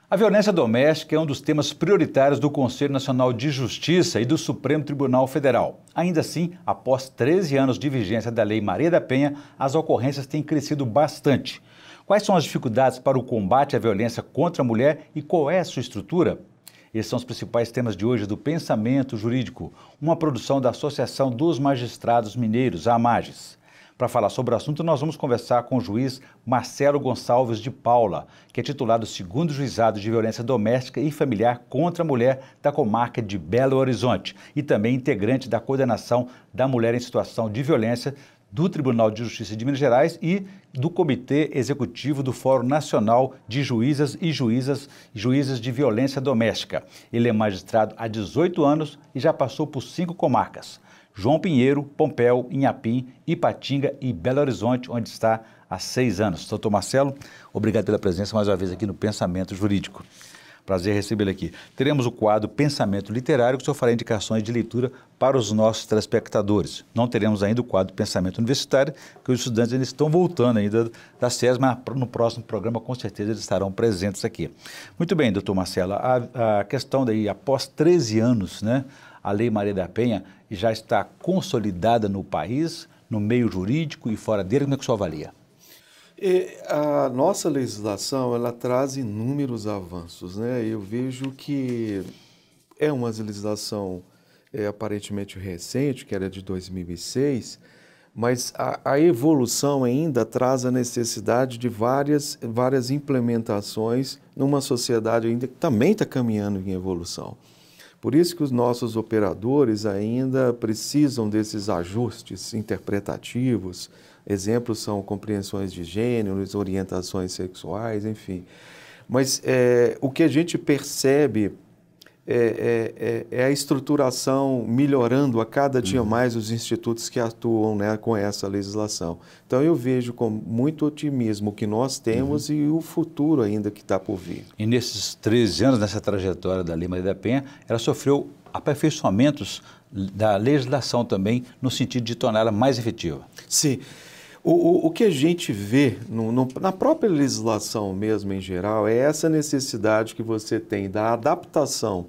A violência doméstica é um dos temas prioritários do Conselho Nacional de Justiça e do Supremo Tribunal Federal. Ainda assim, após 13 anos de vigência da Lei Maria da Penha, as ocorrências têm crescido bastante. Quais são as dificuldades para o combate à violência contra a mulher e qual é a sua estrutura? Esses são os principais temas de hoje do Pensamento Jurídico, uma produção da Associação dos Magistrados Mineiros, a AMAGES. Para falar sobre o assunto, nós vamos conversar com o juiz Marcelo Gonçalves de Paula, que é titular do 2º Juizado de Violência Doméstica e Familiar contra a Mulher da comarca de Belo Horizonte e também integrante da Coordenação da Mulher em Situação de Violência do Tribunal de Justiça de Minas Gerais e do Comitê Executivo do Fórum Nacional de Juízas e Juízes de Violência Doméstica. Ele é magistrado há 18 anos e já passou por 5 comarcas: João Pinheiro, Pompéu, Inhapim, Ipatinga e Belo Horizonte, onde está há 6 anos. Doutor Marcelo, obrigado pela presença mais uma vez aqui no Pensamento Jurídico. Prazer recebê-lo aqui. Teremos o quadro Pensamento Literário, que o senhor fará indicações de leitura para os nossos telespectadores. Não teremos ainda o quadro Pensamento Universitário, porque os estudantes ainda estão voltando ainda das séries, mas no próximo programa com certeza eles estarão presentes aqui. Muito bem, doutor Marcelo, a questão daí, após 13 anos, né, a Lei Maria da Penha já está consolidada no país, no meio jurídico e fora dele. Como é que o senhor avalia? A nossa legislação, ela traz inúmeros avanços, né? Eu vejo que é uma legislação aparentemente recente, que era de 2006, mas a evolução ainda traz a necessidade de várias implementações numa sociedade ainda que também está caminhando em evolução. Por isso que os nossos operadores ainda precisam desses ajustes interpretativos. Exemplos são compreensões de gênero, orientações sexuais, enfim. Mas o que a gente percebe é a estruturação melhorando a cada dia mais os institutos que atuam, né, com essa legislação. Então eu vejo com muito otimismo o que nós temos e o futuro ainda que está por vir. E nesses 13 anos, nessa trajetória da Lei Maria da Penha, ela sofreu aperfeiçoamentos da legislação também, no sentido de torná-la mais efetiva. Sim. O que a gente vê na própria legislação mesmo em geral é essa necessidade que você tem da adaptação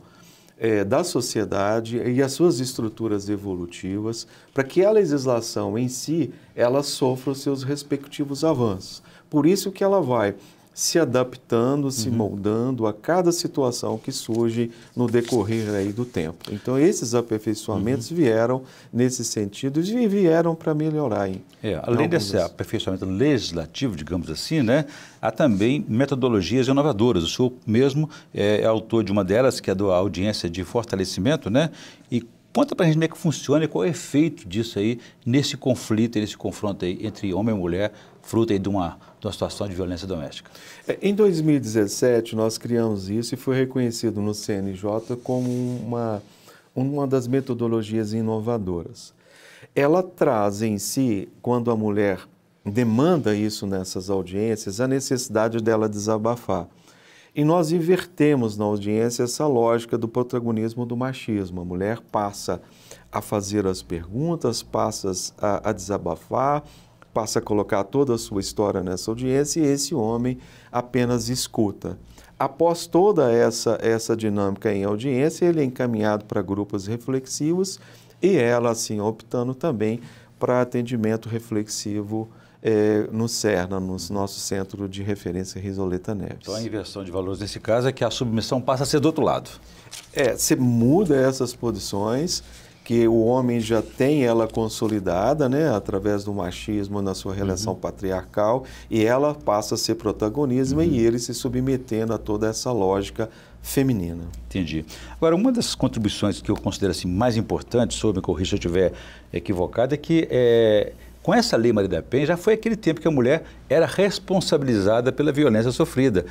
da sociedade e as suas estruturas evolutivas para que a legislação em si ela sofra os seus respectivos avanços. Por isso que ela vai se adaptando, se moldando a cada situação que surge no decorrer aí do tempo. Então, esses aperfeiçoamentos vieram nesse sentido e vieram para melhorar. Além desse aperfeiçoamento legislativo, digamos assim, né, há também metodologias inovadoras. O senhor mesmo é autor de uma delas, que é da audiência de fortalecimento, né? E conta para a gente como é que funciona e qual é o efeito disso aí nesse conflito, nesse confronto aí entre homem e mulher, fruto aí de uma situação de violência doméstica. Em 2017, nós criamos isso e foi reconhecido no CNJ como uma das metodologias inovadoras. Ela traz em si, quando a mulher demanda isso nessas audiências, a necessidade dela desabafar. E nós invertemos na audiência essa lógica do protagonismo do machismo. A mulher passa a fazer as perguntas, passa a desabafar, passa a colocar toda a sua história nessa audiência e esse homem apenas escuta. Após toda essa dinâmica em audiência, ele é encaminhado para grupos reflexivos e ela, assim, optando também para atendimento reflexivo no CERNA, no nosso Centro de Referência Risoleta Neves. Então a inversão de valores nesse caso é que a submissão passa a ser do outro lado. Você muda essas posições, que o homem já tem ela consolidada, né, através do machismo na sua relação patriarcal, e ela passa a ser protagonismo e ele se submetendo a toda essa lógica feminina. Entendi. Agora, uma das contribuições que eu considero assim, mais importantes, me corrija se eu estiver equivocado, é que com essa Lei Maria da Penha já foi aquele tempo que a mulher era responsabilizada pela violência sofrida.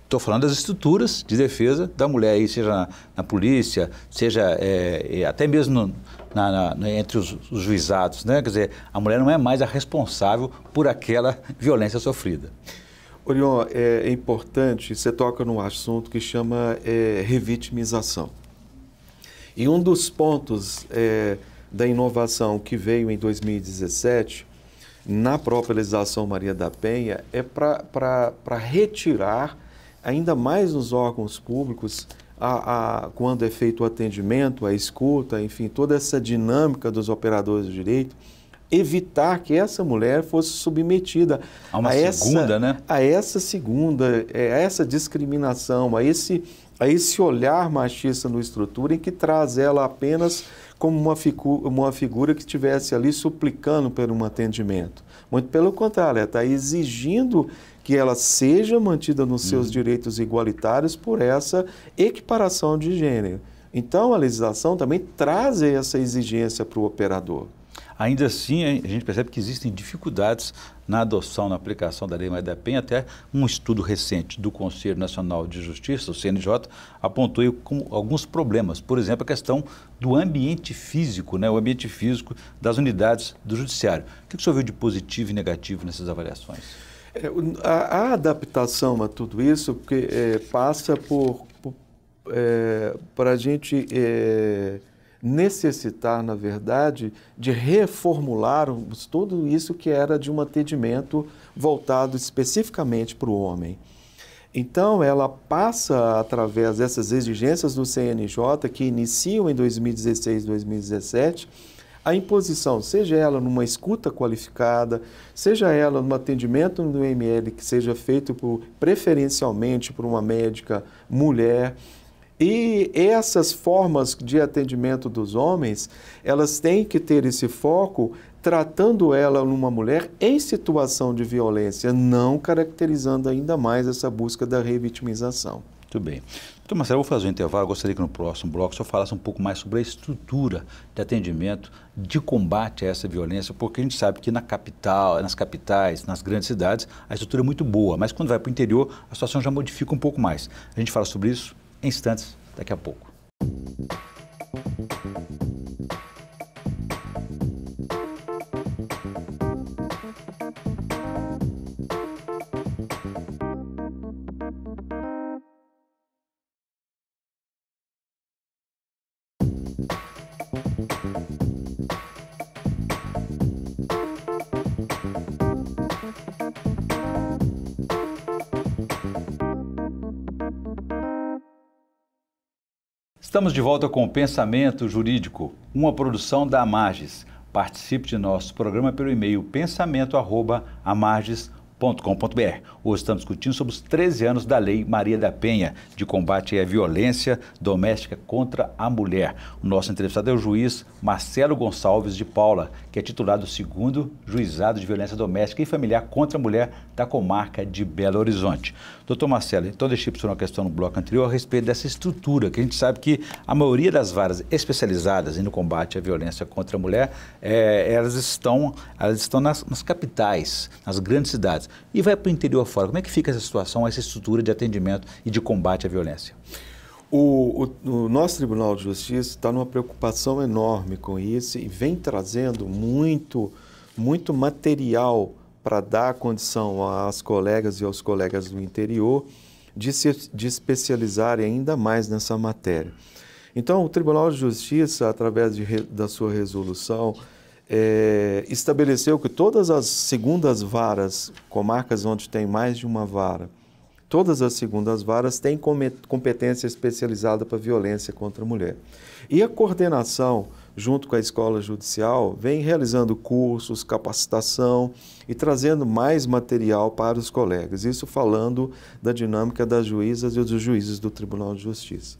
Estou falando das estruturas de defesa da mulher, aí, seja na polícia, seja até mesmo entre os juizados, né? Quer dizer, a mulher não é mais a responsável por aquela violência sofrida. Orion, é importante, você toca num assunto que chama revitimização. E um dos pontos da inovação que veio em 2017, na própria legislação Maria da Penha, é para retirar ainda mais nos órgãos públicos, quando é feito o atendimento, a escuta, enfim, toda essa dinâmica dos operadores de direito, evitar que essa mulher fosse submetida a essa discriminação, a esse olhar machista no estrutura, em que traz ela apenas como uma figura que estivesse ali suplicando por um atendimento. Muito pelo contrário, ela está exigindo que ela seja mantida nos seus direitos igualitários por essa equiparação de gênero. Então, a legislação também traz essa exigência para o operador. Ainda assim, a gente percebe que existem dificuldades na adoção, na aplicação da Lei Maria da Penha. Até um estudo recente do Conselho Nacional de Justiça, o CNJ, apontou alguns problemas. Por exemplo, a questão do ambiente físico, né? O ambiente físico das unidades do Judiciário. O que o senhor viu de positivo e negativo nessas avaliações? A adaptação a tudo isso passa para a gente necessitar, na verdade, de reformularmos tudo isso que era de um atendimento voltado especificamente para o homem. Então, ela passa através dessas exigências do CNJ, que iniciam em 2016, 2017, a imposição, seja ela numa escuta qualificada, seja ela num atendimento no ML que seja feito preferencialmente por uma médica mulher. E essas formas de atendimento dos homens, elas têm que ter esse foco tratando ela numa mulher em situação de violência, não caracterizando ainda mais essa busca da revitimização. Muito bem. Doutor Marcelo, eu vou fazer um intervalo. Eu gostaria que no próximo bloco o senhor falasse um pouco mais sobre a estrutura de atendimento, de combate a essa violência, porque a gente sabe que nas capitais, nas grandes cidades, a estrutura é muito boa, mas quando vai para o interior, a situação já modifica um pouco mais. A gente fala sobre isso em instantes, daqui a pouco. Estamos de volta com o Pensamento Jurídico, uma produção da Amarges. Participe de nosso programa pelo e-mail pensamento@amarges.com.br. Hoje estamos discutindo sobre os 13 anos da Lei Maria da Penha, de combate à violência doméstica contra a mulher. O nosso entrevistado é o juiz Marcelo Gonçalves de Paula, que é titular do 2º Juizado de Violência Doméstica e Familiar contra a Mulher da comarca de Belo Horizonte. Doutor Marcelo, então deixei para o senhor uma questão no bloco anterior a respeito dessa estrutura, que a gente sabe que a maioria das varas especializadas no combate à violência contra a mulher, elas estão nas capitais, nas grandes cidades. E vai para o interior fora. Como é que fica essa situação, essa estrutura de atendimento e de combate à violência? O nosso Tribunal de Justiça está numa preocupação enorme com isso e vem trazendo muito material para dar condição às colegas e aos colegas do interior de especializarem ainda mais nessa matéria. Então, o Tribunal de Justiça, através da sua resolução, estabeleceu que todas as segundas varas, comarcas onde tem mais de uma vara, todas as segundas varas têm competência especializada para violência contra a mulher. E a coordenação, junto com a Escola Judicial, vem realizando cursos, capacitação e trazendo mais material para os colegas. Isso falando da dinâmica das juízas e dos juízes do Tribunal de Justiça.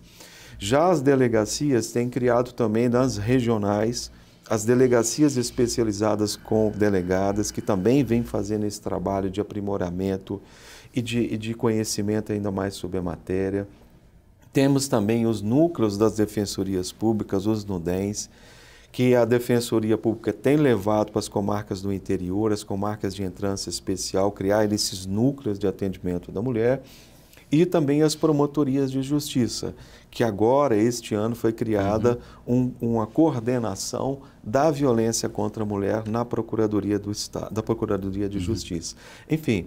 Já as delegacias têm criado também nas regionais as delegacias especializadas com delegadas, que também vêm fazendo esse trabalho de aprimoramento e de conhecimento ainda mais sobre a matéria. Temos também os núcleos das defensorias públicas, os NUDENs, que a Defensoria Pública tem levado para as comarcas do interior, as comarcas de entrância especial, criar esses núcleos de atendimento da mulher. E também as promotorias de justiça, que agora, este ano, foi criada uma coordenação da violência contra a mulher na Procuradoria do Estado, da Procuradoria de Justiça. Enfim,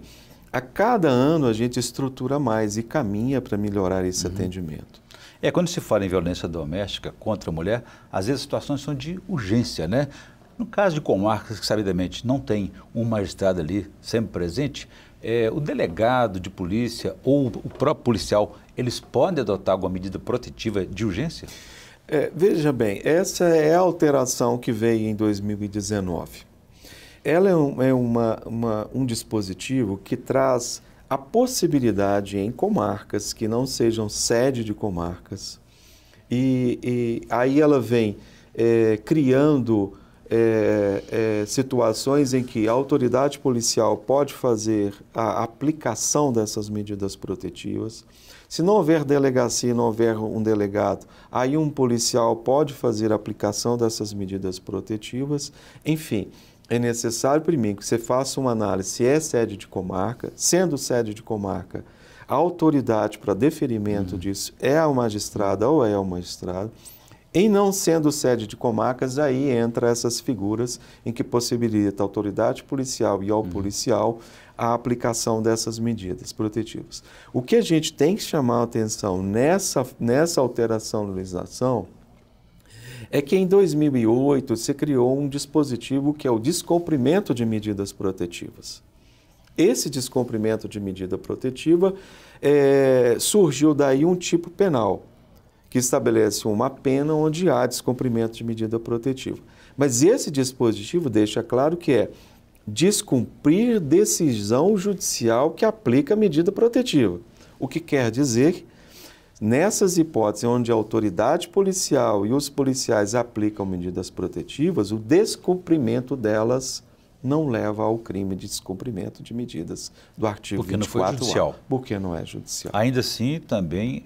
A cada ano a gente estrutura mais e caminha para melhorar esse atendimento. Quando se fala em violência doméstica contra a mulher, às vezes as situações são de urgência, né? No caso de comarcas que, sabidamente, não tem um magistrado ali sempre presente, o delegado de polícia ou o próprio policial, eles podem adotar alguma medida protetiva de urgência? Veja bem, essa é a alteração que veio em 2019. Ela é um dispositivo que traz a possibilidade em comarcas que não sejam sede de comarcas, e aí ela vem criando situações em que a autoridade policial pode fazer a aplicação dessas medidas protetivas. Se não houver delegacia, não houver um delegado, aí um policial pode fazer a aplicação dessas medidas protetivas. Enfim, é necessário, primeiro, que você faça uma análise se é sede de comarca. Sendo sede de comarca, a autoridade para deferimento disso é a magistrada ou é o magistrado. Em não sendo sede de comarcas, aí entra essas figuras em que possibilita a autoridade policial e ao policial a aplicação dessas medidas protetivas. O que a gente tem que chamar a atenção nessa alteração da legislação é que em 2008 se criou um dispositivo que é o descumprimento de medidas protetivas. Esse descumprimento de medida protetiva surgiu daí um tipo penal, que estabelece uma pena onde há descumprimento de medida protetiva. Mas esse dispositivo deixa claro que é descumprir decisão judicial que aplica medida protetiva. O que quer dizer, nessas hipóteses onde a autoridade policial e os policiais aplicam medidas protetivas, o descumprimento delas não leva ao crime de descumprimento de medidas do artigo 24A. Porque não foi judicial. Porque não é judicial. Ainda assim, também,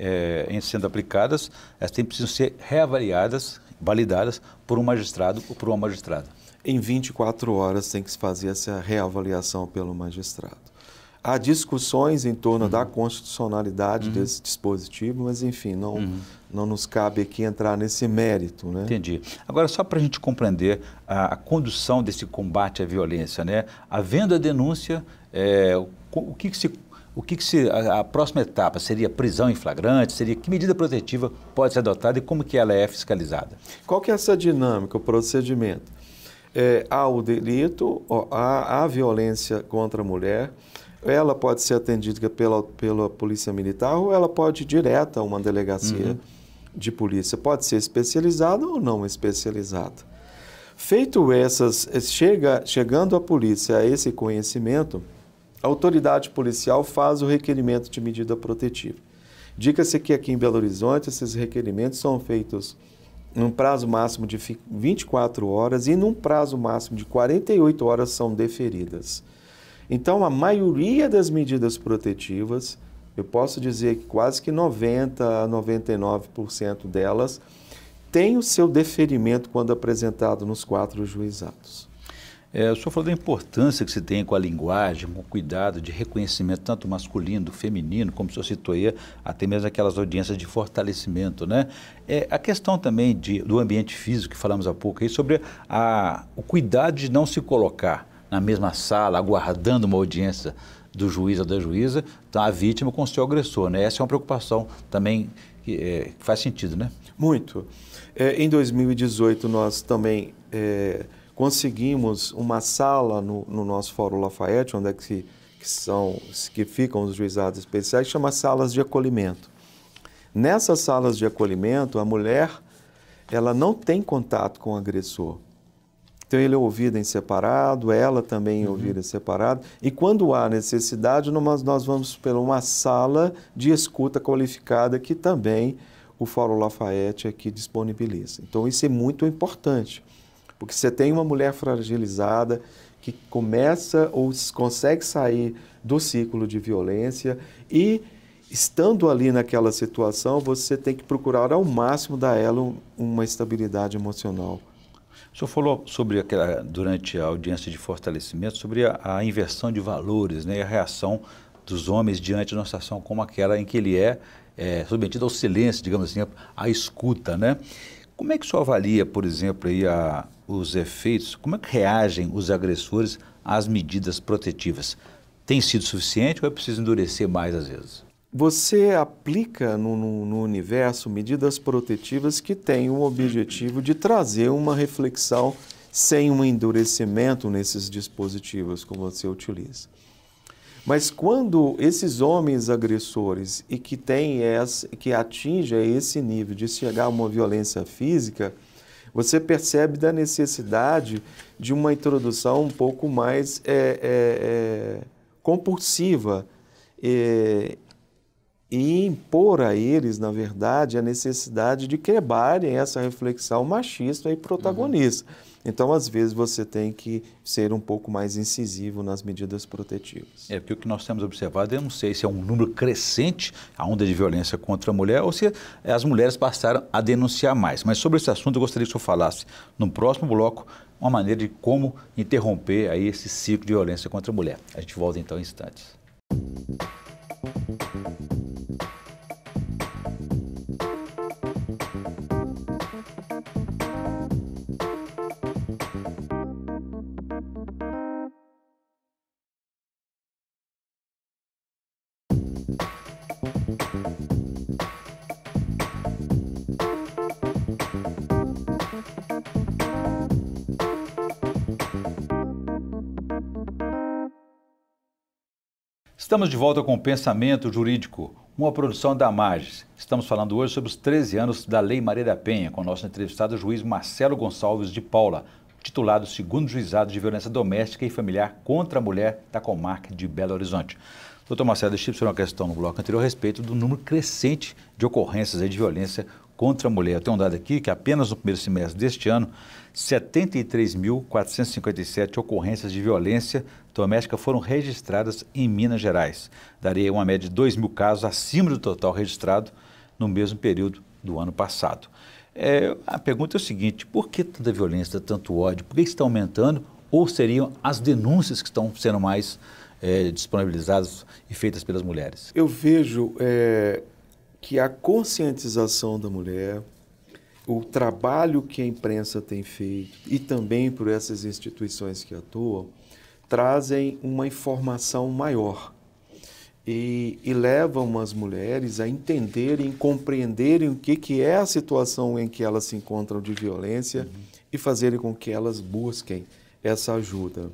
em sendo aplicadas, elas precisam ser reavaliadas, validadas por um magistrado ou por uma magistrada. Em 24 horas tem que se fazer essa reavaliação pelo magistrado. Há discussões em torno da constitucionalidade desse dispositivo, mas, enfim, não nos cabe aqui entrar nesse mérito, né? Entendi. Agora, só para a gente compreender a condução desse combate à violência, né? Havendo a denúncia, a próxima etapa seria prisão em flagrante, que medida protetiva pode ser adotada e como que ela é fiscalizada? Qual que é essa dinâmica, o procedimento? Há o delito, há a violência contra a mulher. Ela pode ser atendida pela polícia militar ou ela pode ir direto a uma delegacia de polícia. Pode ser especializada ou não especializada. Feito chegando a polícia a esse conhecimento, a autoridade policial faz o requerimento de medida protetiva. Diga-se que aqui em Belo Horizonte esses requerimentos são feitos num prazo máximo de 24 horas e num prazo máximo de 48 horas são deferidas. Então, a maioria das medidas protetivas, eu posso dizer que quase que 90% a 99% delas tem o seu deferimento quando apresentado nos 4 juizados. O senhor falou da importância que se tem com a linguagem, com o cuidado de reconhecimento tanto masculino, feminino, como o senhor citou aí, até mesmo aquelas audiências de fortalecimento, né? A questão também do ambiente físico, que falamos há pouco aí, sobre o cuidado de não se colocar na mesma sala, aguardando uma audiência do juiz ou da juíza, então a vítima com o seu agressor, né? Essa é uma preocupação também que faz sentido, né? Muito. Em 2018, nós também conseguimos uma sala no nosso Fórum Lafayette, onde que ficam os juizados especiais, chama salas de acolhimento. Nessas salas de acolhimento, a mulher ela não tem contato com o agressor. Então, ele é ouvido em separado, ela também é ouvida em separado. E quando há necessidade, nós vamos para uma sala de escuta qualificada que também o Fórum Lafayette aqui disponibiliza. Então, isso é muito importante, porque você tem uma mulher fragilizada que começa ou consegue sair do ciclo de violência e, estando ali naquela situação, você tem que procurar ao máximo dar a ela uma estabilidade emocional. O senhor falou sobre durante a audiência de fortalecimento, sobre a inversão de valores, né, e a reação dos homens diante de uma situação como aquela em que ele é submetido ao silêncio, digamos assim, à escuta, né? Como é que o senhor avalia, por exemplo, aí os efeitos, como é que reagem os agressores às medidas protetivas? tem sido suficiente ou é preciso endurecer mais às vezes? Você aplica no universo medidas protetivas que têm o objetivo de trazer uma reflexão sem um endurecimento nesses dispositivos que você utiliza. Mas quando esses homens agressores e que atingem esse nível de chegar a uma violência física, você percebe da necessidade de uma introdução um pouco mais compulsiva e impor a eles, na verdade, a necessidade de quebrarem essa reflexão machista e protagonista. Então, às vezes, você tem que ser um pouco mais incisivo nas medidas protetivas. Porque o que nós temos observado, eu não sei se é um número crescente, a onda de violência contra a mulher, ou se as mulheres passaram a denunciar mais. Mas sobre esse assunto, eu gostaria que o senhor falasse, no próximo bloco, uma maneira de como interromper aí esse ciclo de violência contra a mulher. A gente volta então em instantes. Estamos de volta com o Pensamento Jurídico, uma produção da Magis. Estamos falando hoje sobre os 13 anos da Lei Maria da Penha, com o nosso entrevistado, o juiz Marcelo Gonçalves de Paula, titulado 2º Juizado de Violência Doméstica e Familiar contra a Mulher da Comarca de Belo Horizonte. Doutor Marcelo, deixa eu fazer uma questão no bloco anterior a respeito do número crescente de ocorrências de violência contra a mulher. Eu tenho um dado aqui que apenas no primeiro semestre deste ano, 73.457 ocorrências de violência doméstica foram registradas em Minas Gerais. Daria uma média de 2.000 casos acima do total registrado no mesmo período do ano passado. A pergunta é o seguinte: por que tanta violência, tanto ódio? Por que está aumentando? Ou seriam as denúncias que estão sendo mais disponibilizadas e feitas pelas mulheres? Eu vejo que a conscientização da mulher, o trabalho que a imprensa tem feito e também por essas instituições que atuam, trazem uma informação maior e levam as mulheres a entenderem, compreenderem o que é a situação em que elas se encontram de violência e fazerem com que elas busquem essa ajuda.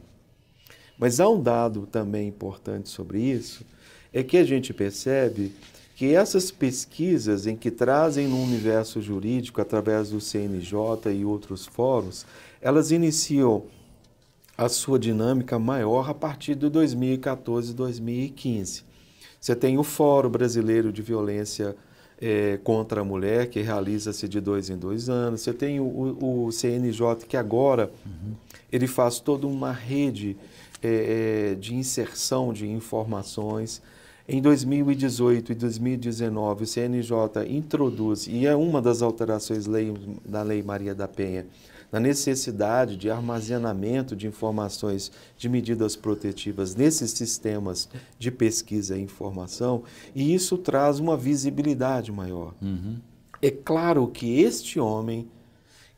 Mas há um dado também importante sobre isso, é que a gente percebe que essas pesquisas em que trazem no universo jurídico, através do CNJ e outros fóruns, elas iniciam a sua dinâmica maior a partir de 2014 e 2015. Você tem o Fórum Brasileiro de Violência contra a Mulher, que realiza-se de 2 em 2 anos. Você tem o CNJ, que agora ele faz toda uma rede de inserção de informações. Em 2018 e 2019, o CNJ introduz, e é uma das alterações da Lei Maria da Penha, na necessidade de armazenamento de informações de medidas protetivas nesses sistemas de pesquisa e informação, e isso traz uma visibilidade maior. É claro que este homem,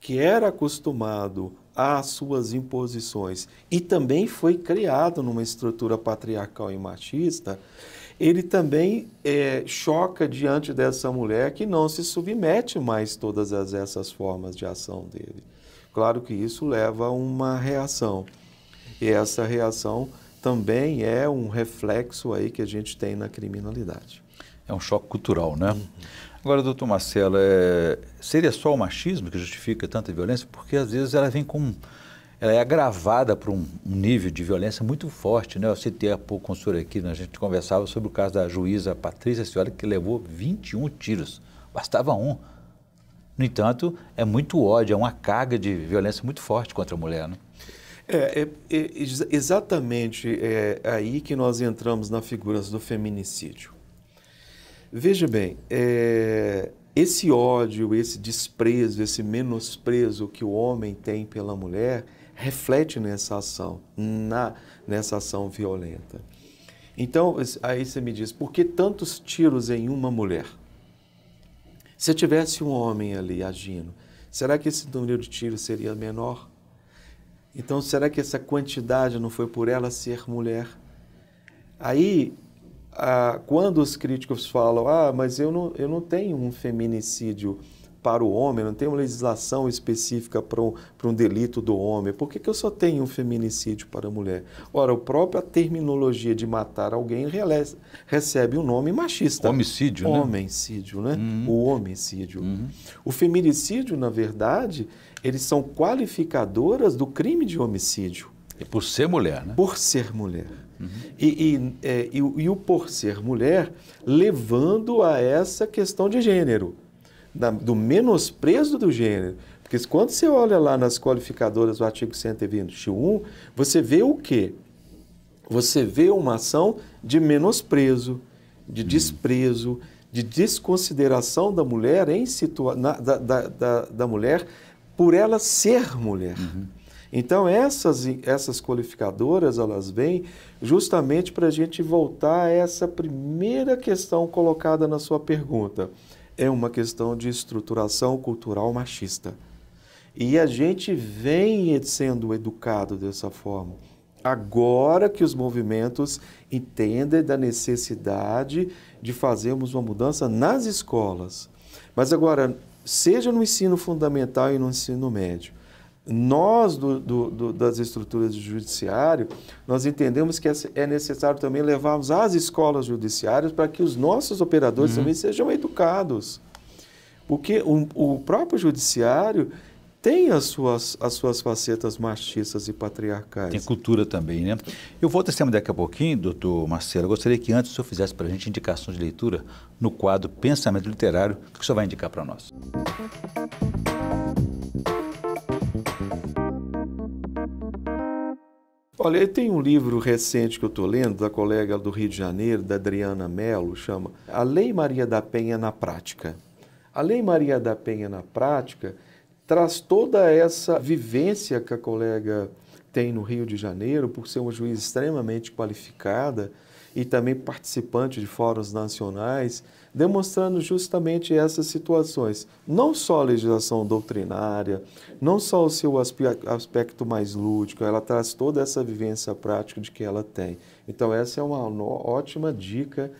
que era acostumado às suas imposições e também foi criado numa estrutura patriarcal e machista, ele também choca diante dessa mulher que não se submete mais todas essas formas de ação dele. Claro que isso leva a uma reação, e essa reação também é um reflexo aí que a gente tem na criminalidade. É um choque cultural, né? Agora, doutor Marcelo, seria só o machismo que justifica tanta violência? Porque às vezes ela é agravada por um nível de violência muito forte, né? Eu citei há pouco com o senhor aqui, né? A gente conversava sobre o caso da juíza Patrícia Cioli, que levou 21 tiros, bastava um. No entanto, é muito ódio, é uma carga de violência muito forte contra a mulher, né? Exatamente aí que nós entramos na figura do feminicídio. Veja bem, esse ódio, esse desprezo, esse menosprezo que o homem tem pela mulher reflete nessa ação, nessa ação violenta. Então, aí você me diz, por que tantos tiros em uma mulher? Se tivesse um homem ali agindo, será que esse número de tiros seria menor? Então, será que essa quantidade não foi por ela ser mulher? Aí, quando os críticos falam, mas eu não tenho um feminicídio para o homem, não tenho uma legislação específica para um delito do homem, por que eu só tenho um feminicídio para a mulher? Ora, a própria terminologia de matar alguém recebe um nome machista. Homicídio, né? Homicídio, né? O homicídio. O feminicídio, na verdade, eles são qualificadoras do crime de homicídio. E por ser mulher, né? Por ser mulher. E o por ser mulher levando a essa questão de gênero, do menosprezo do gênero. Porque quando você olha lá nas qualificadoras do artigo 121, você vê o quê? Você vê uma ação de menosprezo, de desprezo, de desconsideração da mulher da mulher por ela ser mulher. Então, essas qualificadoras, elas vêm justamente para a gente voltar a essa primeira questão colocada na sua pergunta. É uma questão de estruturação cultural machista. E a gente vem sendo educado dessa forma. Agora que os movimentos entendem da necessidade de fazermos uma mudança nas escolas. Mas agora, seja no ensino fundamental e no ensino médio, nós, das estruturas do judiciário, nós entendemos que é necessário também levarmos às escolas judiciárias para que os nossos operadores também sejam educados. Porque o próprio judiciário tem as suas facetas machistas e patriarcais. Tem cultura também, né? Eu volto a esse tema daqui a pouquinho, doutor Marcelo. Eu gostaria que antes o senhor fizesse para a gente indicações de leitura no quadro Pensamento Literário. O que o senhor vai indicar para nós? Olha, tem um livro recente que eu estou lendo, da colega do Rio de Janeiro, da Adriana Mello, chama A Lei Maria da Penha na Prática. A Lei Maria da Penha na Prática traz toda essa vivência que a colega tem no Rio de Janeiro, por ser uma juíza extremamente qualificada e também participante de fóruns nacionais, demonstrando justamente essas situações. Não só a legislação doutrinária, não só o seu aspecto mais lúdico, ela traz toda essa vivência prática de que ela tem. Então, essa é uma ótima dica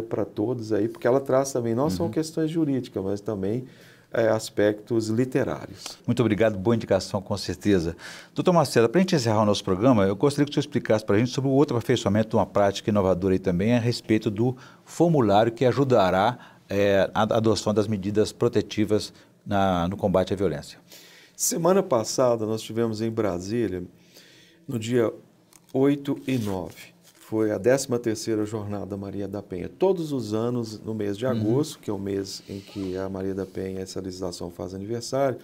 para todos aí, porque ela traz também, não só questões jurídicas, mas também aspectos literários. Muito obrigado, boa indicação, com certeza. Doutor Marcelo, para a gente encerrar o nosso programa, eu gostaria que o senhor explicasse para a gente sobre o outro aperfeiçoamento de uma prática inovadora aí também, a respeito do formulário que ajudará a adoção das medidas protetivas no combate à violência. Semana passada, nós tivemos em Brasília, no dia 8 e 9, foi a 13ª Jornada Maria da Penha. Todos os anos, no mês de agosto, que é o mês em que a Maria da Penha, essa legislação faz aniversário,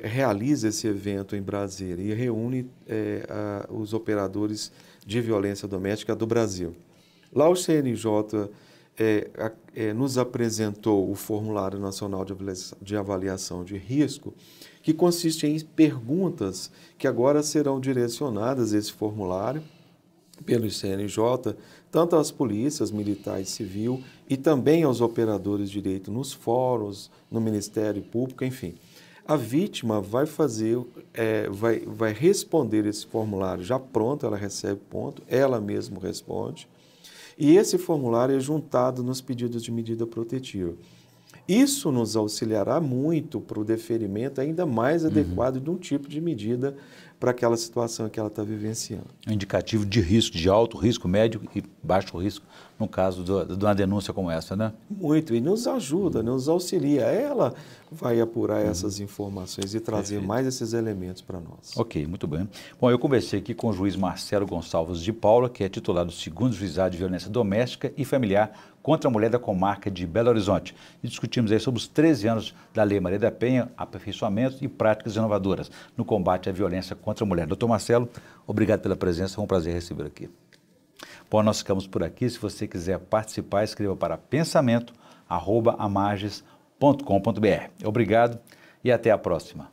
realiza esse evento em Brasília e reúne os operadores de violência doméstica do Brasil. Lá o CNJ nos apresentou o Formulário Nacional de Avaliação de Risco, que consiste em perguntas que agora serão direcionadas a esse formulário pelo CNJ, tanto às polícias, militar e civil, e também aos operadores de direito nos fóruns, no Ministério Público, enfim. A vítima vai vai responder esse formulário já pronto, ela recebe ponto, ela mesma responde, e esse formulário é juntado nos pedidos de medida protetiva. Isso nos auxiliará muito para o deferimento ainda mais adequado de um tipo de medida para aquela situação que ela está vivenciando. Indicativo de risco, de alto risco, médio e baixo risco, no caso de uma denúncia como essa, né? Muito, e nos ajuda, nos auxilia. Ela vai apurar essas informações e trazer mais esses elementos para nós. Ok, muito bem. Bom, eu conversei aqui com o juiz Marcelo Gonçalves de Paula, que é titular do 2º Juizado de Violência Doméstica e Familiar contra a Mulher da Comarca de Belo Horizonte. E discutimos aí sobre os 13 anos da Lei Maria da Penha, aperfeiçoamentos e práticas inovadoras no combate à violência contra a mulher. Doutor Marcelo, obrigado pela presença, foi um prazer receber aqui. Bom, nós ficamos por aqui. Se você quiser participar, escreva para pensamento@amages.com.br. Obrigado e até a próxima.